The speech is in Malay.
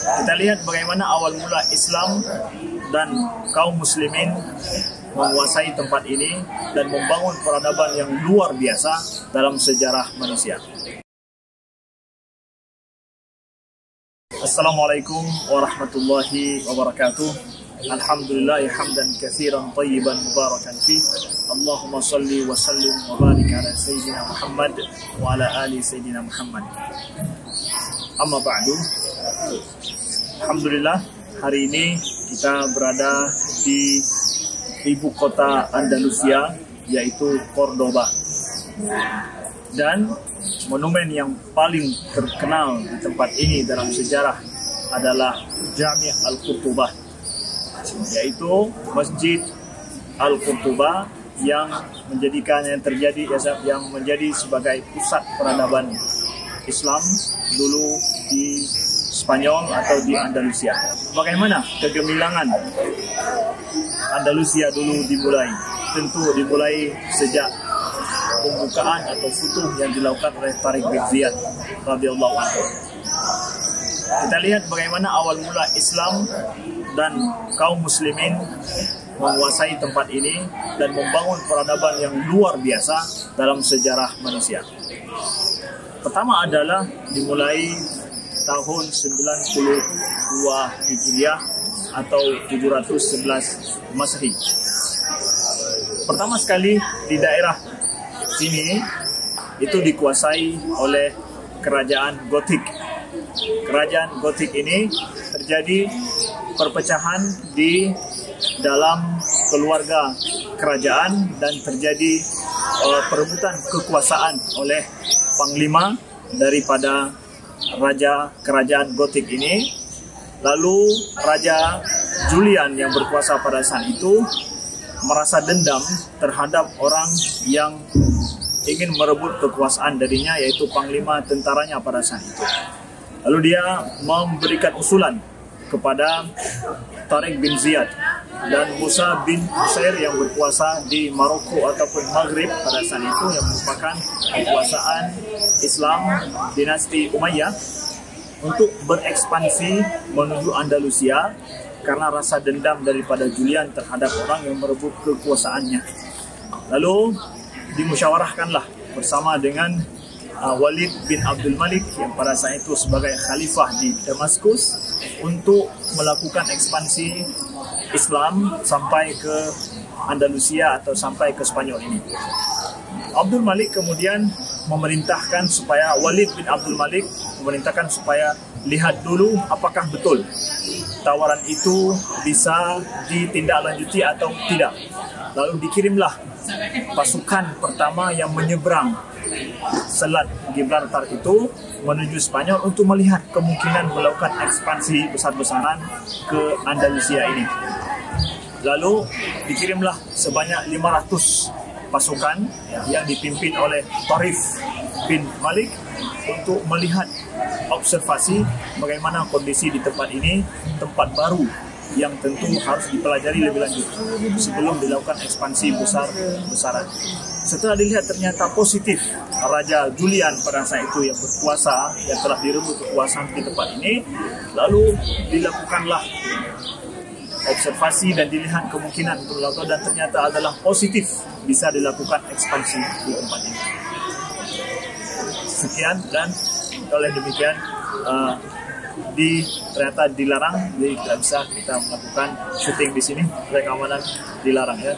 Kita lihat bagaimana awal mula Islam dan kaum muslimin menguasai tempat ini dan membangun peradaban yang luar biasa dalam sejarah manusia. Assalamualaikum warahmatullahi wabarakatuh. Alhamdulillah hamdan katsiran tayyiban mubarakan fi. Allahumma salli wa sallim wa barik ala sayyidina Muhammad wa ala ali sayyidina Muhammad. Amma ba'du. Alhamdulillah, hari ini kita berada di ibu kota Andalusia, yaitu Cordoba. Dan monumen yang paling terkenal di tempat ini dalam sejarah adalah Jami' Al-Qurtubah, yaitu Masjid Al-Qurtubah yang menjadi sebagai pusat peradaban Islam dulu di Spanyol atau di Andalusia. Bagaimana kegemilangan Andalusia dulu dimulai? Tentu dimulai sejak pembukaan atau futuh yang dilakukan oleh Tariq bin Ziyad radhiyallahu anhu. Kita lihat bagaimana awal mula Islam dan kaum muslimin menguasai tempat ini dan membangun peradaban yang luar biasa dalam sejarah manusia. Pertama adalah dimulai tahun 92 Hijriah atau 711 Masehi. Pertama sekali di daerah sini itu dikuasai oleh kerajaan Gotik. Kerajaan Gotik ini terjadi perpecahan di dalam keluarga kerajaan dan terjadi perebutan kekuasaan oleh panglima daripada raja kerajaan Gotik ini. Lalu Raja Julian yang berkuasa pada saat itu merasa dendam terhadap orang yang ingin merebut kekuasaan darinya, yaitu panglima tentaranya pada saat itu. Lalu dia memberikan usulan kepada Tariq bin Ziyad dan Musa bin Usair yang berkuasa di Maroko ataupun Maghrib pada saat itu, yang merupakan kekuasaan Islam dinasti Umayyah, untuk berekspansi menuju Andalusia karena rasa dendam daripada Julian terhadap orang yang merebut kekuasaannya. Lalu dimusyawarahkanlah bersama dengan Walid bin Abdul Malik yang pada saat itu sebagai khalifah di Damaskus untuk melakukan ekspansi Islam sampai ke Andalusia atau sampai ke Spanyol ini. Abdul Malik kemudian memerintahkan supaya Walid bin Abdul Malik memerintahkan supaya lihat dulu apakah betul tawaran itu bisa ditindaklanjuti atau tidak. Lalu dikirimlah pasukan pertama yang menyeberang Selat Gibraltar itu menuju Spanyol untuk melihat kemungkinan melakukan ekspansi besar-besaran ke Andalusia ini. Lalu dikirimlah sebanyak 500 pasukan yang dipimpin oleh Tarif bin Malik untuk melihat observasi bagaimana kondisi di tempat ini, tempat baru yang tentu harus dipelajari lebih lanjut sebelum dilakukan ekspansi besar-besaran. Setelah dilihat ternyata positif, Raja Julian pada saat itu yang berkuasa, yang telah direbut kekuasaan di tempat ini, lalu dilakukanlah observasi dan dilihat kemungkinan untuk dilakukan, dan ternyata adalah positif, bisa dilakukan ekspansi di tempat ini. Sekian, dan oleh demikian ternyata dilarang, jadi tidak bisa kita melakukan syuting di sini, rekaman dilarang ya.